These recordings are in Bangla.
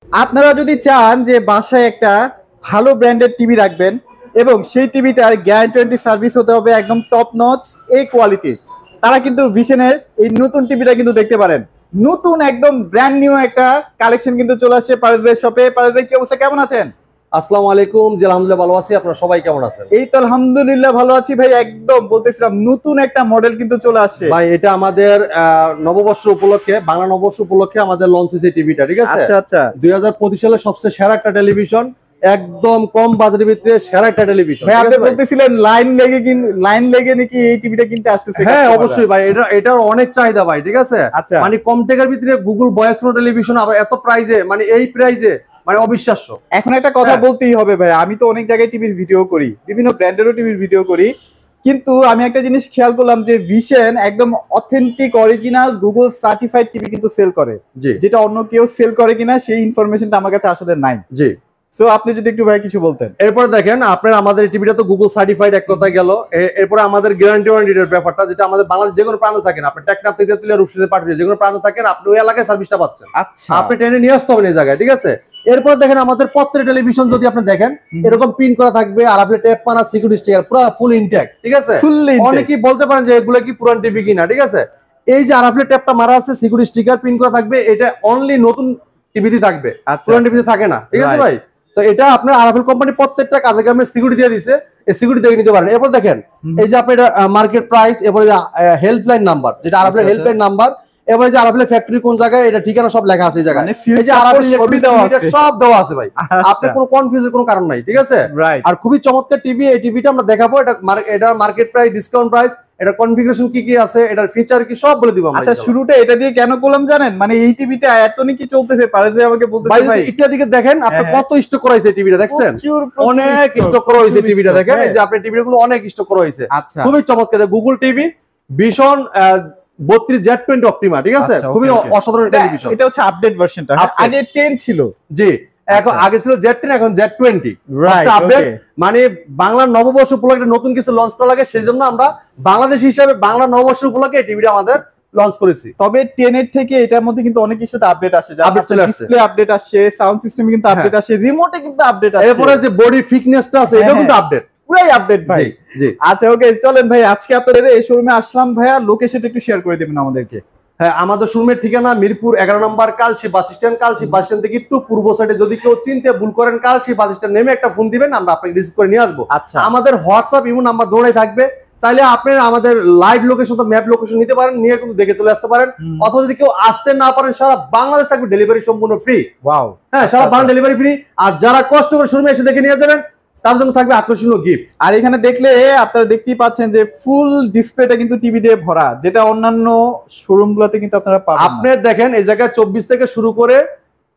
আপনারা যদি চান যে বাসায় একটা ভালো ব্র্যান্ডের টিভি রাখবেন এবং সেই টিভিটার গ্যারান্টি সার্ভিস হতে হবে একদম টপ নচ এই কোয়ালিটির, তারা কিন্তু ভিশনের এই নতুন টিভিটা কিন্তু দেখতে পারেন। নতুন একদম ব্র্যান্ড নিউ একটা কালেকশন কিন্তু চলে আসছে পারভেজ ভাই শপে। পারভেজ ভাই, কি অবস্থা, কেমন আছেন? আসসালামু আলাইকুম। জি আলহামদুলিল্লাহ ভালো আছি, আপনারা সবাই কেমন আছেন? এই তো আলহামদুলিল্লাহ ভালো আছি ভাই। একদম বলতেছিলাম নতুন একটা মডেল কিন্তু চলে আসছে ভাই। এটা আমাদের নববর্ষ উপলক্ষে, বাংলা নববর্ষ উপলক্ষে আমাদের লঞ্চ হয়েছে টিভিটা, ঠিক আছে? আচ্ছা আচ্ছা। 2025 সালে সবচেয়ে সেরা একটা টেলিভিশন, একদম কম বাজেটের ভিতরে সেরা একটা টেলিভিশন। ভাই আপনি বলতেছিলেন লাইন লেগে নাকি এই টিভিটা কিনতে আসতেছে? হ্যাঁ অবশ্যই ভাই, এটার অনেক চাহিদা ভাই, ঠিক আছে? আচ্ছা। মানে কম টাকার ভিতরে গুগল ভয়েস কোনো টেলিভিশন আবার এত প্রাইজে, মানে এই প্রাইজে মানে অবিশ্বাস্য। এখন একটা কথা বলতেই হবে ভাই, আমি তো অনেক জায়গায় টিভির ভিডিও করি, বিভিন্ন ব্র্যান্ডেরও টিভির ভিডিও করি, কিন্তু আমি একটা জিনিস খেয়াল করলাম যে ভিশন একদম authentic original Google certified TV কিন্তু সেল করে, যেটা অন্য কেউ সেল করে কিনা সেই ইনফরমেশনটা আমার কাছে আসলে নাই। জি, সো আপনি যদি একটু ভাই কিছু বলতেন। এরপরে দেখেন আপনার আমাদের টিভিটা তো গুগল সার্টিফাইড এক কথা গেল, এরপরে আমাদের গ্যারান্টি ওয়ারেন্টির ব্যাপারটা, যেটা আমাদের বাংলাদেশ যে কোনো প্রান্তে থাকেন, আপনি টেকনাফ থেকে তেতুলিয়া রূপসা পাঠিয়ে যে কোনো প্রান্তে থাকেন, আপনি ওই এলাকায় সার্ভিসটা পাচ্ছেন। আচ্ছা, আপনি ট্রেনে নিয়ে আসতে হবেন এই জায়গায়, ঠিক আছে? এরপর দেখেন আমাদের প্রত্যেকটা টেলিভিশন যদি আপনি দেখেন এরকম পিন করা থাকবে, আর আপনি ট্যাপ মারা সিকিউরিটি স্টিকার পুরো ফুল ইনট্যাক্ট, ঠিক আছে? অনেকেই বলতে পারেন যে এগুলো কি পুরান টিভি কিনা, ঠিক আছে? এই যে আরাফলে ট্যাপটা মারা আছে, সিকিউরিটি স্টিকার পিন করা থাকবে, এটা অনলি নতুন টিভিতে থাকবে, পুরান টিভিতে থাকে না, ঠিক আছে ভাই? তো এটা আপনার আরাফেল কোম্পানি প্রত্যেকটা কাজে কামে সিকিউরিটি দিয়ে দিছে, এই সিকিউরিটি দেখে নিতে পারেন। এরপর দেখেন এই যে আপনার মার্কেট প্রাইস, এরপরে হেল্পলাইন নাম্বার, যেটা আরাফেল হেল্পলাইন নাম্বার, এবারে যে আরাফেল ফ্যাক্টরি কোন জায়গায়, এটা ঠিকানা সব লেখা আছে এই জায়গায়। এই যে আরাফেল সব দেওয়া আছে ভাই, আপনার কোনো কনফিউজের কোনো কারণ নাই, ঠিক আছে? আর খুবই চমৎকার টিভি। এই টিভিটা আমরা দেখাবো, এটা মার্কেট প্রাইস, ডিসকাউন্ট প্রাইস, এটা কনফিগারেশন কি কি আছে, এটার ফিচার কি সব বলে দিব আমরা। আচ্ছা, শুরুটা এটা দিয়ে কেন করলাম জানেন? মানে এই টিভিটা এত নাকি চলতেছে, পারে যে আমাকে বলতে ভাই এটা দিকে দেখেন আপনি কত স্টক করা হয়েছে টিভিটা, দেখছেন? অনেক স্টক করা হয়েছে টিভিটা, দেখেন এই যে আপনি টিভিগুলো অনেক স্টক করা হয়েছে। আচ্ছা, খুবই চমৎকার গুগল টিভি ভীষণ 32Z20 অপটিমা, ঠিক আছে? খুবই অসাধারণ টেলিভিশন। এটা হচ্ছে আপডেট ভার্সনটা, আগে 10 ছিল। জি, এখন আগে ছিল Z10, এখন Z20, রাইট? আপডেট মানে বাংলা নববর্ষ উপলক্ষে নতুন কিছু লঞ্চ করা লাগে, সেজন্য আমরা বাংলাদেশ হিসেবে বাংলা নববর্ষ উপলক্ষে এই টিভিটা আমাদের লঞ্চ করেছি। তবে 10 এর থেকে এটার মধ্যে কিন্তু অনেক কিছুতে আপডেট আসে, ডিসপ্লে আপডেট আসছে, সাউন্ড সিস্টেমে কিন্তু আপডেট আসে, রিমোটে কিন্তু আপডেট আসে, এরপরে যে বডি ফিটনেসটা আছে এটাও কিন্তু আপডেট, পুরাই আপডেট ভাই। জি, আচ্ছা ওকে, চলেন ভাই আজকে আপনাদের এই শোরুমে আসলাম ভাইয়া, লোকেশনটা একটু শেয়ার করে দিবেন আমাদেরকে। হ্যাঁ, আমাদের শোরুমের ঠিকানা মিরপুর 11 নম্বর Kalshi bus stand. Kalshi bus stand থেকে একটু পূর্ব সাইডে, যদি কেউ চিনতে ভুল করেন কালশি বাস স্ট্যান্ড নেমে একটা ফোন দিবেন, আমরা আপনাকে রিসিভ করে নিয়ে আসবো। আচ্ছা, আমাদের হোয়াটসঅ্যাপ ইমো নাম্বার দৌড়াই থাকবে, চাইলে আপনি আমাদের লাইভ লোকেশন, ম্যাপ লোকেশন নিতে পারেন, নিয়ে কিন্তু দেখে চলে আসতে পারেন। অথবা যদি কেউ আসতে না পারেন, সারা বাংলাদেশ থাকবে ডেলিভারি সম্পূর্ণ ফ্রি। ওয়াও, হ্যাঁ, সারা বাংলা ডেলিভারি ফ্রি। আর যারা কষ্ট করে শোরুমে এসে দেখে নিয়ে যাবেন তার জন্য থাকবে আকর্ষণীয় গিফট। আর এখানে দেখলে আপনারা দেখতেই পাচ্ছেন যে ফুল ডিসপ্লেটা কিন্তু টিভি দিয়ে ভরা, যেটা অন্যান্য শোরুম গুলোতে কিন্তু আপনারা পাবেন। আপনি দেখেন এই জায়গায় 24 থেকে শুরু করে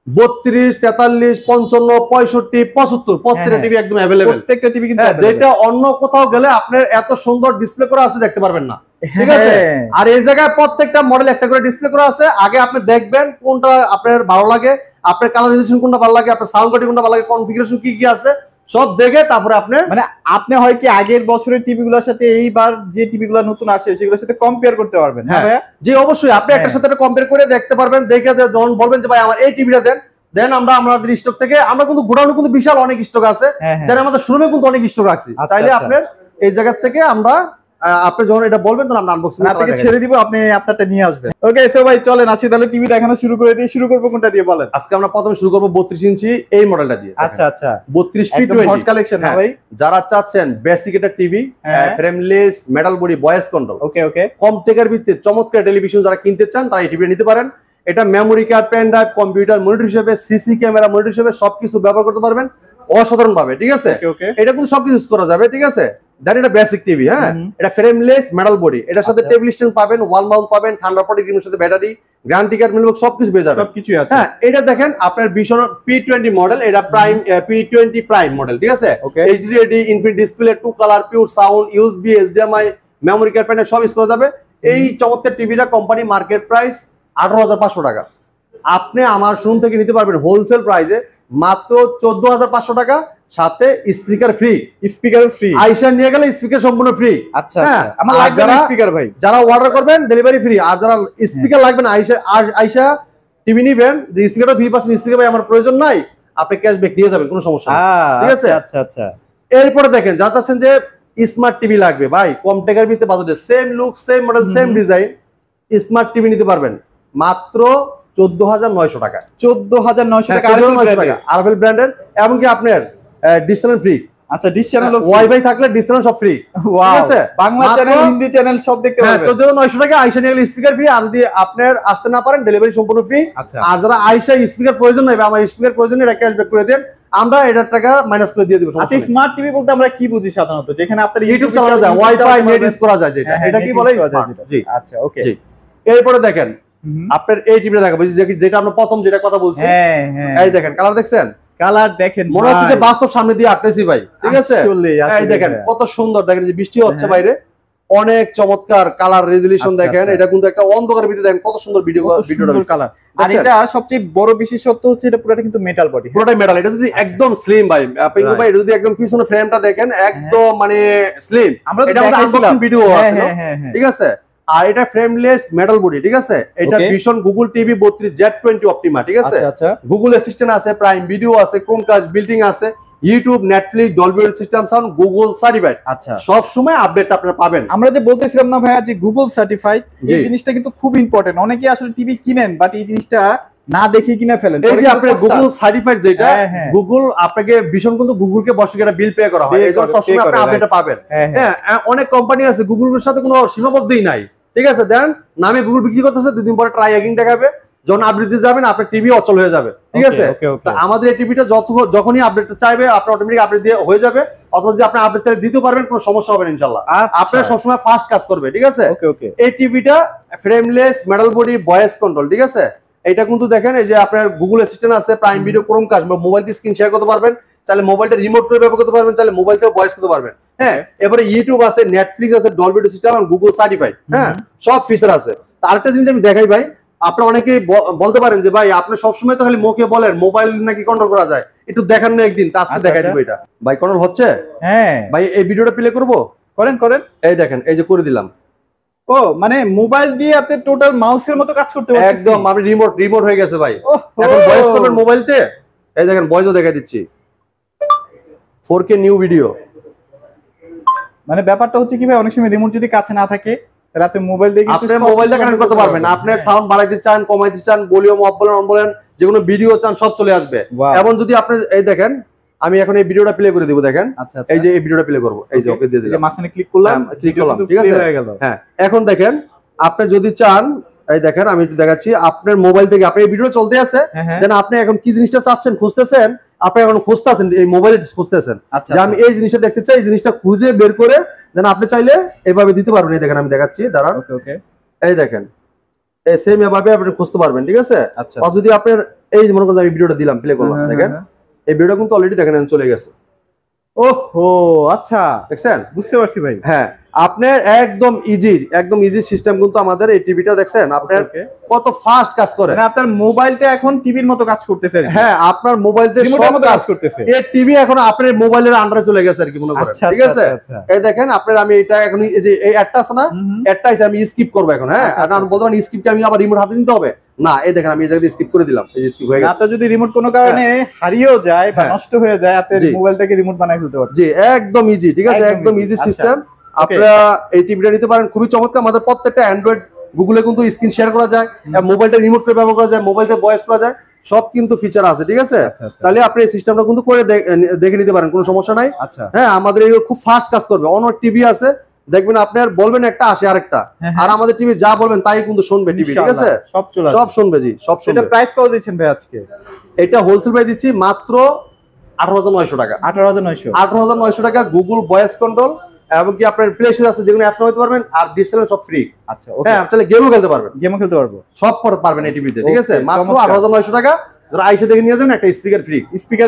32, 43, 55, 65, 75 প্রত্যেকটা টিভি একদম अवेलेबल। প্রত্যেকটা টিভি কিন্তু যেটা অন্য কোথাও গেলে আপনার এত সুন্দর ডিসপ্লে করা আছে দেখতে পারবেন না, ঠিক আছে? আর এই জায়গায় প্রত্যেকটা মডেল একটা করে ডিসপ্লে করা আছে। আগে আপনি দেখবেন কোনটা আপনার ভালো লাগে, আপনার কালারাইজেশন কোনটা ভালো লাগে, আপনার সাউন্ড কোয়ালিটি কোনটা ভালো লাগে, কনফিগারেশন কি কি আছে সব দেখে তারপরে আপনি মানে আপনি হয় কি আগের বছরের টিভি গুলোর সাথে এইবার যে টিভি গুলো নতুন আসে সেগুলোর সাথে কম্পেয়ার করতে পারবেন। হ্যাঁ ভাইয়া, জি অবশ্যই আপনি একটা সাথে কম্পেয়ার করে দেখতে পারবেন। দেখে যখন বলবেন যে ভাই আমার এই টিভিটা দেন আমরা আমাদের স্টক থেকে, আমরা কিন্তু গোডাউনে কিন্তু বিশাল অনেক স্টক আছে, দেন আমাদের শোরুমে কিন্তু অনেক স্টক রাখছি। চাইলে আপনার এই জায়গা থেকে আমরা, আপনি যখন এটা বলবেন তখন আমরা আনবক্সিং আপনাকে ছেড়ে দিব, আপনি আপনারটা নিয়ে আসবেন। ওকে সো ভাই চলেন আজকে তাহলে টিভি দেখানো শুরু করে দিই। শুরু করব কোনটা দিয়ে বলেন? আজকে আমরা প্রথমে শুরু করব 32 ইঞ্চি এই মডেলটা দিয়ে। আচ্ছা আচ্ছা, 32P20 হট কালেকশন না ভাই? যারা চাচ্ছেন বেসিক একটা TV, frameless, metal body, voice control, okay okay, কম টেকার ভিত্তিতে চমৎকার টেলিভিশন যারা কিনতে চান তারা এই টিভি নিতে পারেন। এটা memory card, pen drive, computer monitor হিসেবে, সিসি ক্যামেরা মনিটর হিসেবে সবকিছু ব্যবহার করতে পারবেন অসাধারণ ভাবে, ঠিক আছে? এটা কিন্তু সবকিছু ইউজ করা যাবে, ঠিক আছে? দেন এটা বেসিক টিভি। হ্যাঁ, এটা ফ্রেমলেস মেটাল বডি, এটার সাথে টেবিল স্ট্যান্ড পাবেন, ওয়াল মাউন্ট পাবেন, ঠান্ডা পটি ক্রিমের সাথে ব্যাটারি, গ্যারান্টি কার্ড মিলবে, সবকিছু পেয়ে যাবেন, সবকিছু আছে। হ্যাঁ, এটা দেখেন আপনার ভীষণ P20 মডেল, এটা প্রাইম P20 প্রাইম মডেল, ঠিক আছে? HD infinite display, 2 colour, pure sound, USB, HDMI, memory card, pen সব ইউজ করা যাবে। এই চমৎকার টিভিটা কোম্পানি মার্কেট প্রাইস 18,500 টাকা। আপনি আমার শোরুম থেকে নিতে পারবেন হোলসেল প্রাইসে মাত্র 14,500 টাকা, সাথে স্পিকার ফ্রি। স্পিকার ফ্রি, আইসা নিয়ে গেলে স্পিকার সম্পূর্ণ ফ্রি। আচ্ছা, আমার লাগবে না স্পিকার ভাই। যারা অর্ডার করবেন ডেলিভারি ফ্রি, আর যারা স্পিকার লাগবে না আইসা টিভি নিবেন, যে স্পিকারটা ফ্রি পাচ্ছেন, স্পিকার ভাই আমার প্রয়োজন নাই, আপনি ক্যাশব্যাক নিয়ে যাবেন, কোনো সমস্যা নেই, ঠিক আছে? আচ্ছা আচ্ছা। এরপরে দেখেন যারা চাচ্ছেন যে স্মার্ট টিভি লাগবে ভাই, কম টাকার ভিতরে বাজেটে, same look, same model, same design, smart TV নিতে পারবেন মাত্র 14,900 টাকা। 14,900 টাকা আরএফএল ব্র্যান্ডের, এবং কি আপনার ডিশ চ্যানেল ফ্রি। আচ্ছা, ডিশ চ্যানেল, ওয়াইফাই থাকলে ডিশ চ্যানেল সব ফ্রি, ঠিক আছে? বাংলা চ্যানেল, হিন্দি চ্যানেল সব দেখতে পারবেন। 14,900 টাকা আইসা নিয়ে গেলে স্পিকার ফ্রি, আর যদি আপনার আসতে না পারেন ডেলিভারি সম্পূর্ণ ফ্রি। আর যারা আইসা স্পিকার প্রয়োজন নাই বা আমার স্পিকার প্রয়োজন নেই, এটা ক্যাশব্যাক করে দেন, আমরা এটার টাকা মাইনাস করে দিয়ে দেব। আচ্ছা, স্মার্ট টিভি বলতে আমরা কি বুঝি সাধারণত? যেখানে আপনার ইউটিউব চালানো যায়, ওয়াইফাই নেট ইউজ করা যায়, যেটা এটা কি বলে স্মার্ট। জি আচ্ছা, ওকে। জি, এরপরে দেখেন আপনার এই টিভিটা দেখাবো, যেটা আমরা প্রথম যেটা কথা বলছি। এই দেখেন কালার দেখছেন, কালার দেখেন, মনে হচ্ছে যে বাস্তব সামনে দিয়ে আটতেছি ভাই, ঠিক আছে? এই দেখেন কত সুন্দর, দেখেন যে বৃষ্টি হচ্ছে বাইরে, অনেক চমৎকার কালার রেজুলেশন দেখেন। এটা কিন্তু একটা অন্ধকারের ভিতরে দেখেন কত সুন্দর ভিডিওটা কালার। আর এটা সবচেয়ে বড় বিশেষত্ব হচ্ছে এটা পুরোটা কিন্তু মেটাল বডি, পুরোটাই মেটাল। এটা যদি একদম স্লিম ভাই, আপনি ভাই এটা যদি একদম পিছনে ফ্রেমটা দেখেন একদম মানে স্লিম, আমরা এটা আনবক্সিং ভিডিও আছে, ঠিক আছে? আর এটা ফ্রেমলেস মেটাল বডি, ঠিক আছে? এটা vision Google TV 32 Z20 Optima, ঠিক আছে? গুগল অ্যাসিস্ট্যান্ট আছে, প্রাইম ভিডিও আছে, ক্রোমকাস্ট বিল্ডিং আছে, YouTube, Netflix, Dolby system sound, Google certified. আচ্ছা, সব সময় আপডেট আপনারা পাবেন। আমরা যে বলতেছিলাম না ভাইয়া যে গুগল সার্টিফাইড, এই জিনিসটা কিন্তু খুব ইম্পর্টেন্ট। অনেকে আসলে টিভি কিনেন বাট এই জিনিসটা না দেখে কিনে ফেলেন। এই যে আপনার গুগল সার্টিফাইড যেটা, গুগল আপনাকে ভীষণ কিন্তু গুগলকে বর্ষিক একটা বিল পে করা হয়, এই জন্য সবসময় আপনি আপডেটটা পাবেন। হ্যাঁ, অনেক কোম্পানি আছে গুগলের সাথে কোনো সীমাবদ্ধই নাই, ঠিক আছে? দেন নামে গুগল বিক্রি করতেছে, দুদিন পরে ট্রাই অ্যাগিং দেখাবে, যখন আপডেট দিতে যাবেন আপনার টিভি অচল হয়ে যাবে, ঠিক আছে? আমাদের এই টিভিটা যখনই আপডেট চাইবে আপনার অটোমেটিক আপডেট দিয়ে হয়ে যাবে, অথবা যদি আপনি আপডেট চাইলে দিতে পারবেন, কোনো সমস্যা হবে না ইনশাআল্লাহ। আপনার সবসময় ফাস্ট কাজ করবে, ঠিক আছে? এই টিভিটা frameless metal body voice control, ঠিক আছে? এটা কিন্তু দেখেন এই যে আপনার গুগল অ্যাসিস্ট্যান্ট আছে, প্রাইম ভিডিও, ক্রোমকাস্ট, মোবাইল দিয়ে স্ক্রিন শেয়ার করতে পারবেন, চাইলে মোবাইলটা রিমোট করে ব্যবহার করতে পারবেন, চাইলে মোবাইল থেকে ভয়েস করতে পারবেন। হ্যাঁ, এবারে ইউটিউব আছে, নেটফ্লিক্স আছে, ডলবি সিস্টেম আর গুগল সার্টিফাইড, হ্যাঁ, সব ফিচার আছে। আরেকটা জিনিস আমি দেখাই ভাই, আপনারা অনেকেই বলতে পারেন যে ভাই আপনি সবসময় তো খালি মুখে বলেন মোবাইল নাকি কন্ট্রোল করা যায়, একটু দেখান না একদিন, তা আজকে দেখাই দিব। এটা ভাই কন্ট্রোল হচ্ছে। হ্যাঁ ভাই, এই ভিডিওটা প্লে করব, করেন। এই দেখেন, এই যে করে দিলাম। ও মানে মোবাইল দিয়ে আপনি টোটাল মাউসের মতো কাজ করতে পারবেন একদম। আমি রিমোট হয়ে গেছে ভাই। এখন ভয়েস করবেন মোবাইলতে, এই দেখেন ভয়েসও দেখাই দিচ্ছি, 4K নিউ ভিডিও। মানে ব্যাপারটা হচ্ছে কি ভাই, অনেক সময় রিমোট যদি কাছে না থাকে রাতে মোবাইল দিয়ে আপনি মোবাইলটা কানেক্ট করতে পারবেন, আপনি সাউন্ড বাড়াইতে চান, কমাইতে চান, ভলিউম আপ বলেন, অন বলেন, যে কোনো ভিডিও চান সব চলে আসবে। এবং যদি আপনি এই দেখেন, আমি এখন এই ভিডিওটা প্লে করে দিব, দেখেন এই যে এই ভিডিওটা প্লে করব, এই যে ওকে দিয়ে দিলাম, মাঝখানে ক্লিক করলাম, ঠিক আছে? হ্যাঁ, এখন দেখেন আপনি যদি চান, এই দেখেন আমি একটু দেখাচ্ছি, আপনার মোবাইল থেকে আপনি এই ভিডিও চলতে আছে, দেন আপনি এখন কি জিনিসটা চাচ্ছেন, খুঁজতেছেন, আপনি এখন খুঁজতেছেন এই মোবাইলে খুঁজতেছেন যে আমি এই জিনিসটা দেখতে চাই, এই জিনিসটা খুঁজে বের করে দেন আপনি চাইলে এভাবে দিতে পারবেন। এই দেখেন আমি দেখাচ্ছি, দাঁড়ান, এই দেখেন এই সেম এভাবে আপনি খুঁজতে পারবেন, ঠিক আছে? আর যদি আপনার এই মনে করেন আমি ভিডিওটা দিলাম, প্লে করলাম, দেখেন এই ভিডিওটা কিন্তু অলরেডি দেখেন চলে গেছে। ওহো, আচ্ছা, দেখছেন? বুঝতে পারছি ভাই। হ্যাঁ, আপনার একদম ইজি সিস্টেম কিন্তু আমাদের এই টিভিটা, দেখছেন আপনার কত ফাস্ট কাজ করে। মানে আপনার মোবাইলটা এখন টিভির মতো কাজ করতেছে। হ্যাঁ, আপনার মোবাইলতে সব কাজ করতেছে। এই টিভি এখন আপনার মোবাইলের আন্ডারে চলে গেছে আর কি মনে করেন, ঠিক আছে? এই দেখেন আপনার, আমি এটা এখন এই যে এই অ্যাডটা আছে না, অ্যাডটা আমি স্কিপ করব এখন। হ্যাঁ, আর বলতে পারেন স্কিপকে আমি আবার রিমোট হাতে নিতে হবে না, এই দেখেন আমি এই জায়গায় স্কিপ করে দিলাম, এই যে স্কিপ হয়ে গেছে। আপনার যদি রিমোট কোনো কারণে হারিয়েও যায় বা নষ্ট হয়ে যায়, আপনার মোবাইল থেকে রিমোট বানাই ফেলতে পারবেন। জি, একদম ইজি, ঠিক আছে? একদম ইজি সিস্টেম। আপনারা এই টিভিটা নিতে পারেন, খুবই চমৎকার। আমাদের প্রত্যেকটা অ্যান্ড্রয়েড গুগলে কিন্তু স্ক্রিন শেয়ার করা যায়, মোবাইলটা রিমোট করে ব্যবহার করা যায়, মোবাইলতে ভয়েস করা যায়, সব কিন্তু ফিচার আছে, ঠিক আছে? তাহলে আপনি এই সিস্টেমটা কিন্তু করে দেখে নিতে পারেন, কোনো সমস্যা নাই। হ্যাঁ, আমাদের এই খুব ফাস্ট কাজ করবে। অনেক টিভি আছে দেখবেন আপনার বলবেন একটা, আসে আরেকটা, আর আমাদের টিভি যা বলবেন তাই কিন্তু শুনবে টিভি, ঠিক আছে? সব শুনবে, জি সব শুনবে। এটা প্রাইস কত দিচ্ছেন ভাই আজকে? এটা হোলসেল প্রাইস দিচ্ছি মাত্র 18,900 টাকা। 18,900 টাকা। গুগল ভয়েস কন্ট্রোল এবং কি আপনার প্লে স্টোর আছে, যেগুলো অ্যাপস নামাতে পারবেন, আর ডিসপ্লে সব ফ্রি। আচ্ছা, ওকে। হ্যাঁ, তাহলে গেমও খেলতে পারবেন, সব পারবেন এই টিভিতে, ঠিক আছে? মাত্র 18,900 টাকা। যারা আইসা দেখে নিয়ে যাবেন, একটা স্পিকার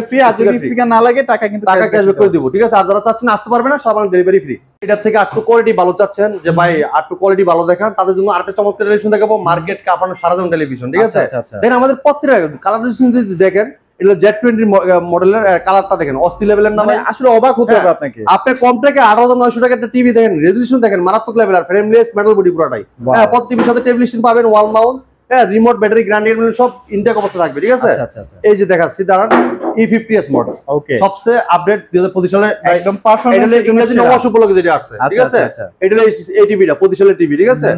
ফ্রি, আর যদি স্পিকার না লাগে টাকা ক্যাশব্যাক করে দিব, ঠিক আছে? আর যারা চাচ্ছেন আসতে পারবে না, সব ডেলিভারি ফ্রি। এটা থেকে আটটু কোয়ালিটি ভালো চাচ্ছেন যে ভাই আটটু কোয়ালিটি ভালো দেখান, তাদের জন্য আরেকটা চমৎকার টেলিভিশন দেখাবো, মার্কেট কাঁপানো সারাজন টেলিভিশন, ঠিক আছে? দেন আমাদের প্রত্যেকটা কালার যদি দেখেন, এটা Z20 মডেলের কালারটা দেখেন, অস্থির লেভেলের না ভাই? আসলে অবাক হতে হবে আপনাকে। আপনি কম থেকে 18,900 টাকা একটা টিভি দেখেন, রেজুলেশন দেখেন মারাত্মক লেভেল, আর ফ্রেমলেস মেটাল বডি পুরোটাই। হ্যাঁ, প্রতি টিভির সাথে টেলিভিশন পাবেন, ওয়াল মাউন্ট, হ্যাঁ রিমোট ব্যাটারি গ্যারান্টি সব ইনটেক অবস্থা থাকবে, ঠিক আছে। এই যে দেখাচ্ছি দাঁড়ান, E50s মডেল, সবচেয়ে আপডেট 2025 সালে একদম পারফরম্যান্স ইংরেজি নববর্ষ উপলক্ষে যেটা আসছে, ঠিক আছে। এটা এই টিভিটা 25 সালের টিভি, ঠিক আছে।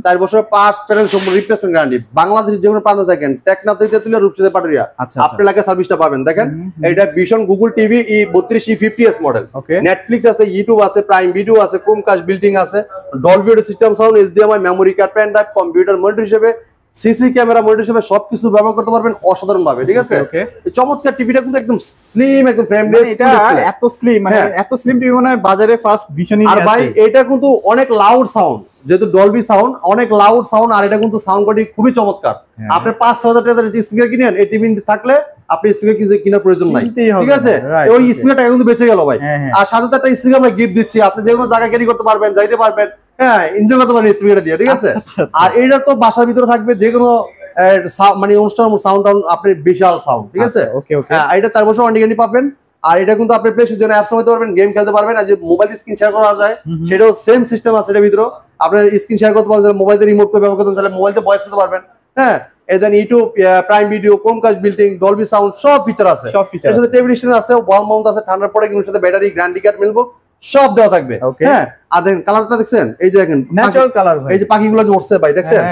4 বছর পার্টস প্যানেল সম্পূর্ণ রিপ্লেসমেন্ট গ্যারান্টি। বাংলাদেশের যে কোনো প্রান্তে থাকেন, টেকনাফ থেকে তুলে রূপসা পাটুরিয়া আপনার এলাকায় সার্ভিসটা পাবেন। দেখেন এটা vision Google TV E32 E50s মডেল। নেটফ্লিক্স আছে, ইউটিউব আছে, প্রাইম ভিডিও আছে, ক্রোমকাস্ট বিল্ডিং আছে, Dolby audio system sound, HDMI, memory card, pen drive, computer monitor হিসেবে, সিসি ক্যামেরা মনিটর হিসেবে সবকিছু ব্যবহার করতে পারবেন অসাধারণ ভাবে, ঠিক আছে। এই চমৎকার টিভিটা কিন্তু একদম স্লিম, একদম ফ্রেমলেস, এটা এত স্লিম, মানে এত স্লিম টিভি মনে হয় বাজারে ফার্স্ট ভিশনই আর ভাই এটা কিন্তু অনেক লাউড সাউন্ড, যেহেতু ডলবি সাউন্ড, অনেক লাউড সাউন্ড, আর এটা কিন্তু সাউন্ড কোয়ালিটি খুবই চমৎকার। আপনি 5-6 হাজার টাকার স্পিকার কিনেন, এই টিভি থাকলে আপনি স্পিকার কেনার প্রয়োজন নাই, ঠিক আছে। ওই স্পিকার টাকা কিন্তু বেঁচে গেল ভাই। আর সাথে একটা স্পিকার আমরা গিফট দিচ্ছি, আপনি যে কোনো জায়গায় ক্যারি করতে পারবেন, যাইতে পারবেন, হ্যাঁ এনজয় করতে পারবেন স্পিকারটা দিয়ে, ঠিক আছে। আর এটা তো বাসার ভিতরে থাকবে, যে কোনো মানে অনুষ্ঠান সাউন্ড আপনি বিশাল সাউন্ড, ঠিক আছে। এটা 4 বছর ওয়ারেন্টি গ্যারান্টি পাবেন। আর এটা কিন্তু আপনি প্লে স্টোরে অ্যাপস চালাতে পারবেন, গেম খেলতে পারবেন। আর যে মোবাইল স্ক্রিন শেয়ার করা যায়, সেটাও সেম সিস্টেম আছে এর ভিতরে। আপনার স্ক্রিন শেয়ার করতে পারবেন, মোবাইলে রিমোট করে ব্যবহার করতে পারবেন, মোবাইলে ভয়েস করতে পারবেন, হ্যাঁ। এদের YouTube, prime video, Chromecast building, Dolby sound সব ফিচার আছে। এর সাথে টেলিভিশন আছে, ওয়াল মাউন্ট আছে, ঠান্ডার পরে কিন্তু সাথে ব্যাটারি, গ্যারান্টি কার্ড মিলবো, সব দেওয়া থাকবে, হ্যাঁ। আর দেখেন কালারটা দেখছেন, এই যে দেখেন ন্যাচারাল কালার, এই যে পাখিগুলো যে উঠছে ভাই, দেখছেন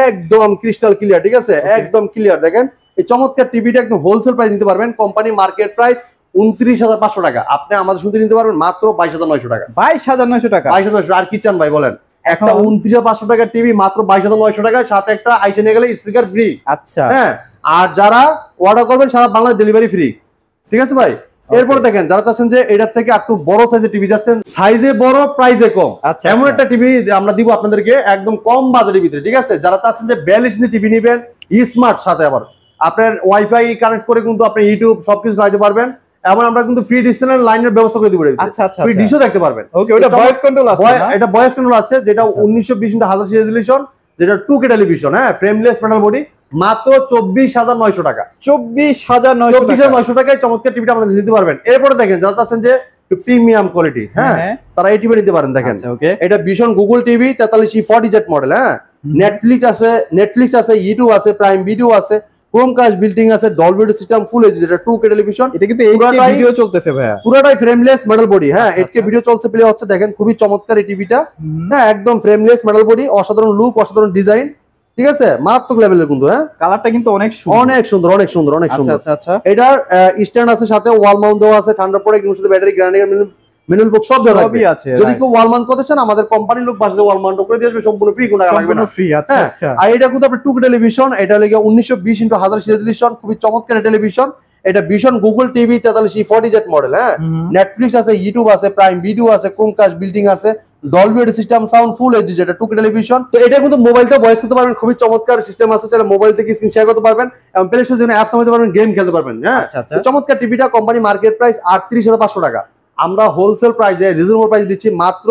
একদম ক্রিস্টাল ক্লিয়ার, ঠিক আছে, একদম ক্লিয়ার। দেখেন এই চমৎকার টিভিটা একদম হোলসেল প্রাইস নিতে পারবেন। কোম্পানি মার্কেট প্রাইস 29,500 টাকা, আপনি আমাদের শুনতে নিতে পারবেন মাত্র 22,900 টাকা। 22,900 টাকা, 22,900। আর কি চান ভাই বলেন? একটা 29,500 টাকার টিভি মাত্র 22,900 টাকায়, সাথে একটা আইসে নিয়ে গেলে স্পিকার ফ্রি। আচ্ছা, হ্যাঁ। আর যারা অর্ডার করবেন সারা বাংলাদেশ ডেলিভারি ফ্রি, ঠিক আছে ভাই। এরপর দেখেন যারা চাচ্ছেন যে এটা থেকে একটু বড় সাইজের টিভি যাচ্ছেন, সাইজে বড় প্রাইসে কম, এমন একটা টিভি আমরা দিব আপনাদেরকে একদম কম বাজেটের ভিতরে, ঠিক আছে। যারা চাচ্ছেন যে 42 ইঞ্চি টিভি নেবেন, স্মার্ট, সাথে আবার আপনার ওয়াইফাই কানেক্ট করে কিন্তু আপনি ইউটিউব সবকিছু চালাতে পারবেন। এমন আমরা কিন্তু ফ্রি ডিসপ্লে লাইনের ব্যবস্থা করে দিব। ফ্রি ডিশও দেখতে পারবেন। ওকে, ওটা ভয়েস কন্ট্রোল আছে, এটা ভয়েস কন্ট্রোল আছে, যেটা 1920x1000 রেজোলিউশন, যেটা 2K টেলিভিশন, হ্যাঁ, ফ্রেমলেস প্যানেল বডি, মাত্র 24,900 টাকা। 24,900 টাকায় চমৎকার টিভিটা আমাদের দিতে পারবেন। এরপরে দেখেন যারা চাচ্ছেন যে প্রিমিয়াম কোয়ালিটি, হ্যাঁ, তারা এই টিভি নিতে পারেন। দেখেন এটা vision Google TV 43 40Z model, হ্যাঁ। নেটফ্লিক্স আছে, ইউটিউব আছে, প্রাইম ভিডিও আছে, ক্রোমকাস্ট বিল্ডিং আছে, Dolby audio system, full HD, যেটা 2K টেলিভিশন। এটা কিন্তু 8K ভিডিও চলতেছে ভাইয়া, পুরোটাই ফ্রেমলেস মেটাল বডি, হ্যাঁ। 8K ভিডিও চলছে, প্লে হচ্ছে। দেখেন খুবই চমৎকার এই টিভিটা, হ্যাঁ, একদম ফ্রেমলেস মেটাল বডি, অসাধারণ লুক, অসাধারণ ডিজাইন, ঠিক আছে, মারাত্মক লেভেলের কিন্তু, হ্যাঁ। কালারটা কিন্তু অনেক সুন্দর, অনেক সুন্দর, অনেক সুন্দর, অনেক সুন্দর। আচ্ছা, এটার স্ট্যান্ড আছে, সাথে ওয়াল মাউন্ট দেওয়া আছে, ঠান্ডার পরে কিন্তু সাথে ব্যাটারি, গ্যারান্টি, মিনারেল বক্স সব দেওয়া আছে। যদি কেউ ওয়াল মাউন্ট করতে চান, আমাদের কোম্পানির লোক বাসাতে ওয়াল মাউন্ট করে দিয়ে আসবে, সম্পূর্ণ ফ্রি, কোনো টাকা লাগবে না, ফ্রি। আচ্ছা। আর এটা কিন্তু আপনার 2K টেলিভিশন, এটা লাগে 1920x1000 রেজোলিউশন, খুবই চমৎকার টেলিভিশন। এটা vision Google TV 43 40Z model, হ্যাঁ। নেটফ্লিক্স আছে, ইউটিউব আছে, প্রাইম ভিডিও আছে, ক্রোমকাস্ট বিল্ডিং আছে, Dolby audio system sound, full HD, যেটা 2K টেলিভিশন। তো এটা কিন্তু মোবাইল থেকে ভয়েস করতে পারবেন, খুবই চমৎকার সিস্টেম আছে, চাইলে মোবাইল থেকে স্ক্রিন শেয়ার করতে পারবেন, এবং প্লে স্টোরে যেখানে অ্যাপস চালাতে পারবেন, গেম খেলতে পারবেন, হ্যাঁ। চমৎকার টিভিটা কোম্পানি মার্কেট প্রাইস 38,500 টাকা, আমরা হোলসেল প্রাইসে রিজনেবল প্রাইস দিচ্ছি মাত্র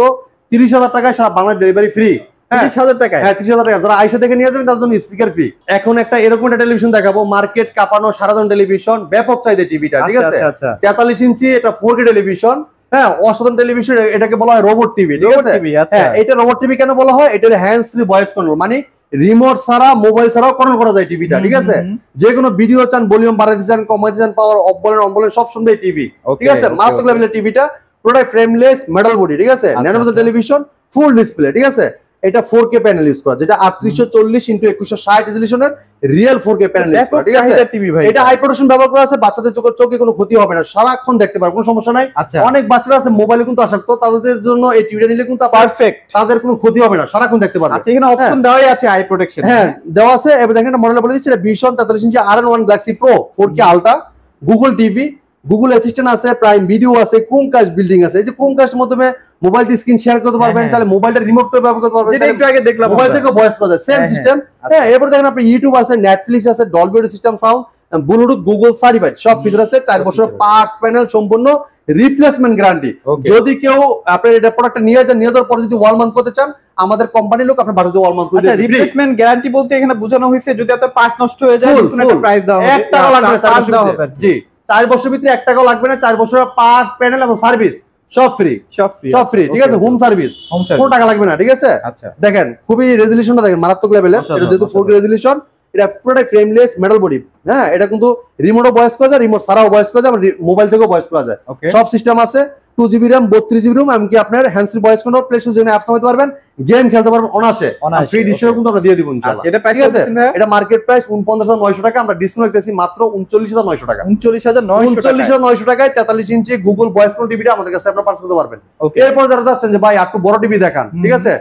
30,000 টাকায়, সারা বাংলা ডেলিভারি ফ্রি। 30,000 টাকা, হ্যাঁ, 30,000 টাকা। যারা আইসা থেকে নিয়ে যাবেন তার জন্য স্পিকার ফ্রি। এখন একটা এরকম একটা টেলিভিশন দেখাবো, মার্কেট কাঁপানো সারাদিন টেলিভিশন, ব্যাপক চাহিদা টিভিটা, ঠিক আছে। 43 ইঞ্চি, এটা 4K টেলিভিশন, হ্যাঁ, অসাধারণ টেলিভিশন। এটাকে বলা হয় রোবট টিভি, ঠিক আছে। হ্যাঁ, এটা রোবট টিভি কেন বলা হয়? এটা হ্যান্ডস ফ্রি ভয়েস কন্ট্রোল, মানে রিমোট ছাড়া, মোবাইল ছাড়াও কন্ট্রোল করা যায় টিভিটা, ঠিক আছে। যে কোনো ভিডিও চান, ভলিউম বাড়াতে চান, কমাতে চান, পাওয়ার অফ বলেন, অন বলেন, সব শুনবে টিভি, ঠিক আছে। মারাত্মক লেভেলের টিভিটা, পুরোটাই ফ্রেমলেস মেটাল বডি, ঠিক আছে। ন্যানোমিটার টেলিভিশন, ফুল ডিসপ্লে, ঠিক আছে। এটা 4K প্যানেল ইউজ করা, যেটা 3840x2160 রেজোলিউশনের real 4K panel use করা, ঠিক আছে। এটা হাই প্রোটেকশন ব্যবহার করা আছে, বাচ্চাদের চোখে কোনো ক্ষতি হবে না, সারাক্ষণ দেখতে পারবে, কোনো সমস্যা নাই। অনেক বাচ্চারা আছে মোবাইলে কিন্তু আসক্ত, তাদের জন্য এই টিভিটা নিলে কিন্তু পারফেক্ট, তাদের কোনো ক্ষতি হবে না, সারাক্ষণ দেখতে পারবে। আচ্ছা, এখানে অপশন দেওয়াই আছে আই প্রোটেকশন, হ্যাঁ, দেওয়া আছে। এবার দেখেন একটা মডেল বলে দিচ্ছি, এটা ভিশন 43 ইঞ্চি RN1 Galaxy pro 4K ultra, Google TV, Google assistant আছে, প্রাইম ভিডিও আছে, ক্রোমকাস্ট বিল্ডিং আছে। এই যে ক্রোমকাস্টের মাধ্যমে মোবাইল দিয়ে স্ক্রিন শেয়ার করতে পারবেন, তাহলে মোবাইলটা রিমোট করে ব্যবহার করতে পারবেন, যেটা একটু আগে দেখলাম, মোবাইল থেকে ভয়েস করা যায়, সেম সিস্টেম। হ্যাঁ, এরপর দেখেন আপনি ইউটিউব আছে, নেটফ্লিক্স আছে, Dolby audio system sound, Bluetooth, Google certified, সব ফিচার আছে। 4 বছর পার্টস প্যানেল, সম্পূর্ণ রিপ্লেসমেন্ট গ্যারান্টি। যদি কেউ আপনার এটা প্রোডাক্টটা নিয়ে যাওয়ার পর যদি ওয়াল মাউন্ট করতে চান, আমাদের কোম্পানির লোক আপনার বাসাতে ওয়াল মাউন্ট করে দেবে। রিপ্লেসমেন্ট গ্যারান্টি বলতে এখানে বোঝানো হয়েছে যদি আপনার পার্টস নষ্ট হয়ে যায়, নতুন একটা প্রাইস দেওয়া হবে, 1 টাকা লাগবে না, 4 বছর হবে। জি, 4 বছর ভিতরে 1 টাকাও লাগবে না। 4 বছর পার্টস প্যানেল এবং সার্ভিস সব ফ্রি, সব ফ্রি, ঠিক আছে। হোম সার্ভিস, কোনো টাকা লাগবে না, ঠিক আছে। দেখেন খুবই রেজোলিউশনটা দেখেন মারাত্মক লেভেলের, এটা যেহেতু 4K রেজোলিউশন, এটা পুরোটাই ফ্রেমলেস মেটাল বডি। হ্যাঁ, এটা কিন্তু রিমোটও ভয়েস করা যায়, রিমোট ছাড়াও ভয়েস করা যায়, মোবাইল থেকেও ভয়েস করা যায়। সব সিস্টেম আছে, 2GB RAM 32GB RAM, এমনকি আপনার hand free voice control, play store apps নামাতে পারবেন, গেম খেলতে পারবেন অনায়াসে। ফ্রি ডিশও কিন্তু আমরা দিয়ে দিব ইনশাআল্লাহ। এটা প্রাইস ঠিক আছে, এটা মার্কেট প্রাইস 49,900 টাকা, আমরা ডিসকাউন্ট রাখতেছি মাত্র 39,900 টাকা। 39,900 টাকায় 43 ইঞ্চি গুগল ভয়েস কন্ট্রোল টিভিটা আমাদের কাছে আপনারা পারচেজ করতে পারবেন। এরপর যারা চাচ্ছেন যে ভাই একটু বড় টিভি দেখান, ঠিক আছে,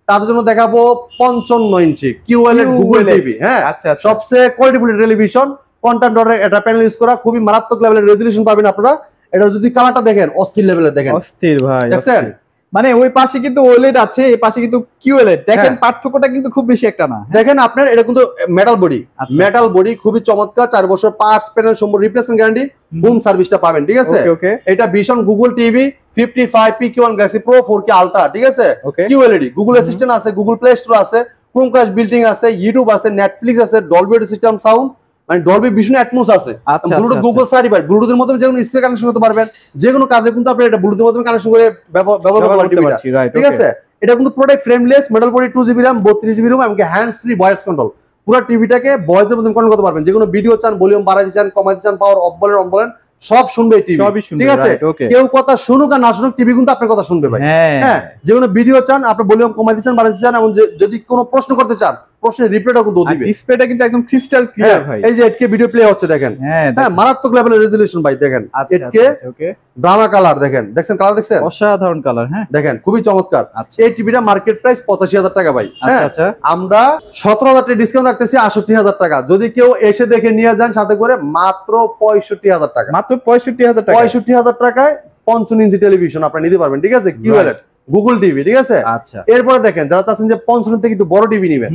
তাদের জন্য দেখাবো 55 ইঞ্চি QLED গুগল টিভি। হ্যাঁ, সবচেয়ে কোয়ালিটিফুল টেলিভিশন, কন্টেন্ট অর্ডার, এটা প্যানেল ইউজ করা, খুবই মারাত্মক লেভেলের রেজোলিউশন পাবেন আপনারা। এটা যদি কালারটা দেখেন অস্থির লেভেলের, দেখেন অস্থির ভাই, দেখছেন? মানে ওই পাশে কিন্তু OLED আছে, এই পাশে কিন্তু QLED, দেখেন পার্থক্যটা কিন্তু খুব বেশি একটা না। দেখেন আপনার এটা কিন্তু মেটাল বডি, মেটাল বডি খুবই চমৎকার, 4 বছর পার্টস প্যানেল সম্পূর্ণ রিপ্লেসমেন্ট গ্যারান্টি, হোম সার্ভিসটা পাবেন। ঠিক আছে, এটা vision Google TV 55 PQ1 Galaxy Pro 4K Ultra। ঠিক আছে, QLED, গুগল অ্যাসিস্ট্যান্ট আছে, গুগল প্লে স্টোর আছে, ক্রোমকাস্ট বিল্ডিং আছে, ইউটিউব আছে, নেটফ্লিক্স আছে, ডলবি অডিও সিস্টেম সাউন্ড, মানে ডলবি ভিশন অ্যাটমস আছে, ব্লুটুথ গুগল সার্টিফাইড, ব্লুটুথের মাধ্যমে যে কোনো স্পিকার কানেকশন করতে পারবেন, যে কোনো কাজে কিন্তু আপনি এটা ব্লুটুথের মাধ্যমে কানেকশন করে ব্যবহার করতে পারবেন। ঠিক আছে, এটা কিন্তু পুরোটাই frameless metal body, 2GB RAM 32GB RAM, এমনকি হ্যান্ডস ফ্রি ভয়েস কন্ট্রোল। পুরো টিভিটাকে ভয়েসের মাধ্যমে কন্ট্রোল করতে পারবেন, যে কোনো ভিডিও চান, ভলিউম বাড়াতে চান, কমাতে চান, পাওয়ার অফ বলেন অন বলেন, সব শুনবে টিভি। ঠিক আছে, কেউ কথা শুনুক আর না শুনুক, টিভি কিন্তু আপনার কথা শুনবে ভাই। হ্যাঁ, যে কোনো ভিডিও চান, আপনি ভলিউম কমাতে চান, বাড়াতে চান, এবং যদি কোনো প্রশ্ন করতে চান, প্রশ্নের রিপ্লাইটা কিন্তু দিবে। ডিসপ্লেটা কিন্তু একদম ক্রিস্টাল ক্লিয়ার ভাই। এই যে 8K ভিডিও প্লে হচ্ছে দেখেন। হ্যাঁ, মারাত্মক লেভেলের রেজোলিউশন ভাই, দেখেন 8K ড্রামা কালার, দেখেন, দেখছেন কালার, দেখছেন অসাধারণ কালার। হ্যাঁ, দেখেন খুবই চমৎকার। এই টিভিটা মার্কেট প্রাইস 85,000 টাকা ভাই। আচ্ছা, আমরা 17,000 টাকা ডিসকাউন্ট রাখতেছি 68,000 টাকা। যদি কেউ এসে দেখে নিয়ে যান সাথে করে, মাত্র 65,000 টাকা। মাত্র 65,000 টাকা। 65,000 টাকায় 55 ইঞ্চি টেলিভিশন আপনারা নিতে পারবেন। ঠিক আছে, QLED গুগল টিভি। ঠিক আছে, আচ্ছা, এরপরে দেখেন যারা চাচ্ছেন যে 55 থেকে একটু বড় টিভি নেবেন,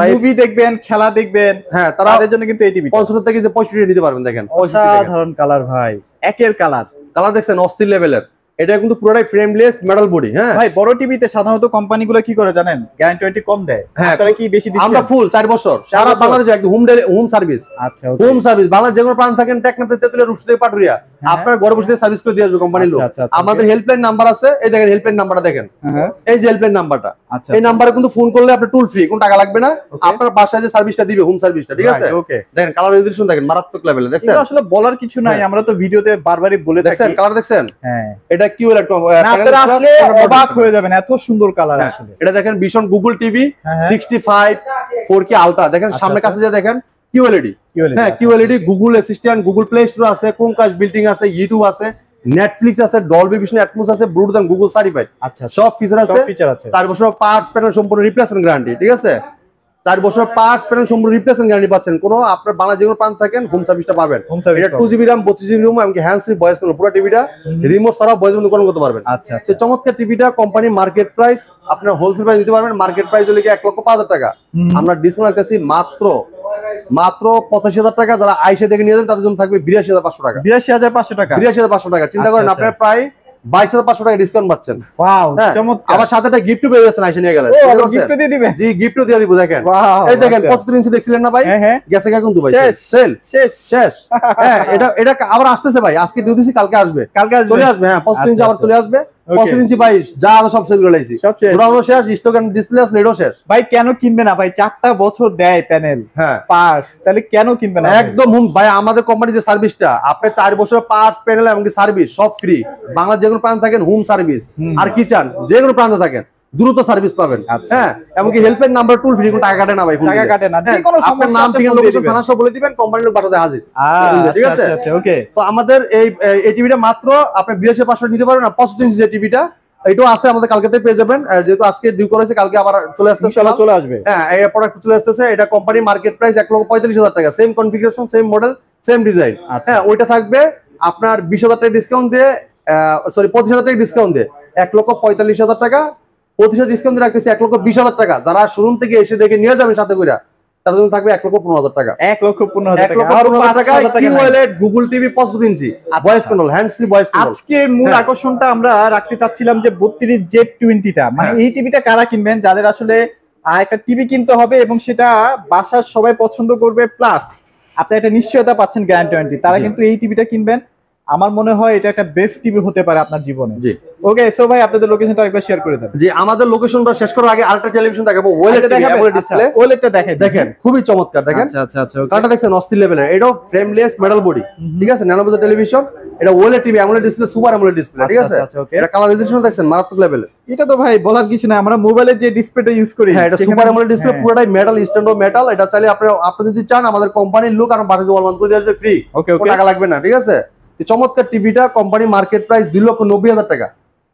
মুভি দেখবেন, খেলা দেখবেন, হ্যাঁ, তাদের জন্য কিন্তু এই টিভি 55 থেকে যে 65 নিতে পারবেন। দেখেন অসাধারণ কালার ভাই, একের কালার দেখছেন অস্থির লেভেলের। এটা কিন্তু পুরোটাই ফ্রেমলেস মেটাল বডি। হ্যাঁ ভাই, বড় টিভিতে সাধারণত কোম্পানিগুলো কি করে জানেন, গ্যারান্টি কম দেয়। হ্যাঁ, আপনারা কি বেশি দিচ্ছেন? আমরা ফুল 4 বছর সারা বাংলাদেশে একদম হোম সার্ভিস। আচ্ছা, হোম সার্ভিস, বাংলাদেশ যে কোনো প্রান্ত থাকেন, টেকনাফ, তেতুলিয়া, রূপসা থেকে পাটুরিয়া, আপনার ঘরে বসে সার্ভিস করে দিয়ে আসবে কোম্পানির লোক। আমাদের হেল্পলাইন নাম্বার আছে, এই দেখেন হেল্পলাইন নাম্বারটা দেখেন, এই যে হেল্পলাইন নাম্বারটা, এই নাম্বারে কিন্তু ফোন করলে আপনি টুল ফ্রি, কোনো টাকা লাগবে না, আপনার বাসায় যে সার্ভিসটা দিবে, হোম সার্ভিসটা। ঠিক আছে, দেখেন কালার রেজোলিউশন দেখেন মারাত্মক লেভেলে, দেখছেন? আসলে বলার কিছু নাই, আমরা তো ভিডিওতে বারবারই বলে থাকি। দেখছেন কালার, দেখছেন? হ্যাঁ, এটা QLED, আপনারা আসলে অবাক হয়ে যাবেন, এত সুন্দর কালার আসলে। এটা দেখেন vision Google TV 65 4K Ultra, দেখেন সামনে কাছে যা দেখেন QLED। হ্যাঁ, QLED, Google assistant, Google play store আছে, ক্রোমকাস্ট বিল্ডিং আছে, ইউটিউব আছে, নেটফ্লিক্স আছে, ডলবি ভিশন অ্যাটমস আছে, ব্লুটুথ এন্ড গুগল সার্টিফাইড। আচ্ছা, সব ফিচার আছে। 4 বছর পার্টস প্যানেল সম্পূর্ণ রিপ্লেসমেন্ট গ্যারান্টি। ঠিক আছে, 4 বছর পার্টস প্যানেল সম্পূর্ণ রিপ্লেসমেন্ট গ্যারান্টি পাচ্ছেন। কোনো আপনার বাংলা যে কোনো প্রান্ত থাকেন, হোম সার্ভিসটা পাবেন। এটা 2GB RAM 32GB RAM, এমনকি হ্যান্ড ফ্রি ভয়েস কন্ট্রোল। পুরো টিভিটা রিমোট ছাড়াও ভয়েস কন্ট্রোল করতে পারবেন। আচ্ছা, সেই চমৎকার টিভিটা কোম্পানি মার্কেট প্রাইস, আপনার হোলসেল প্রাইস দিতে পারবেন। মার্কেট প্রাইস হলে 1,05,000 টাকা, আমরা ডিসকাউন্ট রাখতেছি মাত্র 85,000 টাকা। যারা আইসে দেখে নিয়ে যান তাদের জন্য থাকবে 82,500 টাকা। 82,500 টাকা, 82,500 টাকা। চিন্তা করেন আপনার প্রায় 22,500 টাকা ডিসকাউন্ট পাচ্ছেন। ওয়াও, চমৎকার। আবার সাথে একটা গিফট পেয়ে যাচ্ছেন আইসে নিয়ে গেলে। গিফট দিয়ে দিবেন? জি, গিফটও দিয়ে দিব। দেখেন এই দেখেন 75 ইঞ্চি দেখছিলেন না ভাই? গেছে কিন্তু ভাই শেষ। হ্যাঁ, এটা আবার আসতেছে ভাই, আজকে ডিউ দিছি, কালকে আসবে, চলে আসবে। হ্যাঁ, 75 ইঞ্চি আবার চলে আসবে। 75 ইঞ্চি 22 যা সব সেল করে লাইছি, পুরো শেষ, স্টক এন্ড ডিসপ্লে আছে, লেডও শেষ। ভাই কেন কিনবে না ভাই? 4টা বছর দেয় প্যানেল, হ্যাঁ, পার্টস, তাহলে কেন কিনবে না? একদম ভাই, আমাদের কোম্পানি যে সার্ভিসটা, আপনি 4 বছর পার্টস প্যানেল এবং সার্ভিস সব ফ্রি। বাংলা যে কোনো প্রান্ত থাকেন, হোম সার্ভিস। আর কি চান, যে কোনো প্রান্ত থাকেন দ্রুত সার্ভিস পাবেন। হ্যাঁ, এমনকি হেল্পলাইন নাম্বার টুল ফ্রি, কোনো টাকা কাটে না ভাই, টাকা কাটে না। যে কোনো সমস্যা, নাম, ঠিকানা, লোকেশন, থানা সব বলে দিবেন, কোম্পানির লোক পাঠাতে হাজির। ঠিক আছে, ওকে। তো আমাদের এই টিভিটা মাত্র আপনি 82,500 নিতে পারবেন। 75 ইঞ্চি যে টিভিটা, এটাও আসতে আমাদের কালকেতে পেয়ে যাবেন, যেহেতু আজকে ডিউ করেছে, কালকে আবার চলে আসবে। হ্যাঁ, এই প্রোডাক্ট চলে আসতেছে। এটা কোম্পানি মার্কেট প্রাইস 1,45,000 টাকা, same configuration, same model, same design. হ্যাঁ, ওইটা থাকবে আপনার 20,000 টাকা ডিসকাউন্ট দিয়ে, সরি 25,000 টাকা ডিসকাউন্ট দিয়ে 1,45,000 টাকা। 25,000 ডিসকাউন্ট দিয়ে রাখতেছি 1,20,000 টাকা। যারা শোরুম থেকে এসে দেখে নিয়ে যাবেন সাথে করে, তার জন্য থাকবে 1,15,000 টাকা। 1,15,000 টাকা QLED Google TV 75 inch voice control, hands free voice control. আজকে মূল আকর্ষণটা আমরা রাখতে চাচ্ছিলাম যে 32Z20টা, মানে এই টিভিটা কারা কিনবেন, যাদের আসলে একটা টিভি কিনতে হবে এবং সেটা বাসার সবাই পছন্দ করবে, প্লাস আপনি একটা নিশ্চয়তা পাচ্ছেন গ্যারান্টি, তারা কিন্তু এই টিভিটা কিনবেন। আমার মনে হয় এটা একটা বেস্ট টিভি হতে পারে আপনার জীবনে। জি। ওকে সো ভাই আপনাদের লোকেশনটা আরেকবার শেয়ার করে দেন। যে আমাদের লোকেশনটা শেষ করার আগে আরেকটা টেলিভিশন দেখাবো, ওয়েলেট ডিসপ্লে, ওলেটটা দেখেন দেখেন খুবই চমৎকার। দেখেন আচ্ছা আচ্ছা কালারটা দেখছেন অস্থির লেভেলের, এটাও ফ্রেমলেস মেটাল বডি, ঠিক আছে, ন্যানোমিটার টেলিভিশন, এটা wallet TV, AMOLED display, super AMOLED display, ঠিক আছে। এটা কালার রেজোলিউশন দেখছেন মারাত্মক লেভেলের। এটা তো ভাই বলার কিছু না, আমরা মোবাইলে যে ডিসপ্লেটা ইউজ করি হ্যাঁ, এটা সুপার অ্যামোলেড ডিসপ্লে, পুরোটাই মেটাল, স্ট্যান্ডার্ড মেটাল। এটা চাইলে আপনি যদি চান আমাদের কোম্পানির লোক আর বাসে ওয়াল করে দিয়ে আসবে ফ্রি, ওকে ওকে টাকা লাগবে না, ঠিক আছে। এই চমৎকার টিভিটা কোম্পানি মার্কেট প্রাইস 2,90,000 টাকা,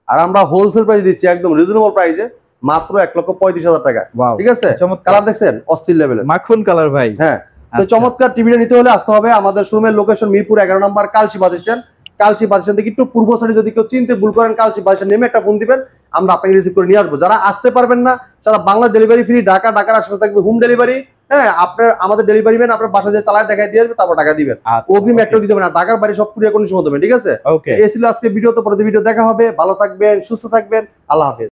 আর আমরা হোলসেল প্রাইস দিচ্ছি একদম রিজনেবল প্রাইসে মাত্র 1,35,000 টাকা, ঠিক আছে। কালার দেখছেন অস্থির লেভেলের, মাখন কালার ভাই। হ্যাঁ, তো চমৎকার টিভিটা নিতে হলে আসতে হবে আমাদের শোরুমের লোকেশন মিরপুর 11 নম্বর Kalshi bus stand. Kalshi bus stand থেকে একটু পূর্ব সাইডে যদি কেউ চিনতে ভুল করেন, কালচি বাস স্ট্যান্ড নেমে একটা ফোন দিবেন, আমরা আপনাকে রিসিভ করে নিয়ে আসবো। যারা আসতে পারবেন না, যারা বাংলা ডেলিভারি ফ্রি, ঢাকার আশেপাশে থাকবে হোম ডেলিভারি, হ্যাঁ, আপনার আমাদের ডেলিভারি ম্যান আপনার বাসায় যে চালায় দেখায় দিয়ে আসবে, তারপর টাকা দিবেন, অগ্রিম একটাও দিতে হবে না, ঢাকার বাইরে সব কুরিয়ার কন্ডিশন দেবেন, ঠিক আছে। ওকে, এই ছিল আজকে ভিডিও, তো পরের ভিডিও দেখা হবে। ভালো থাকবেন, সুস্থ থাকবেন, আল্লাহ হাফেজ।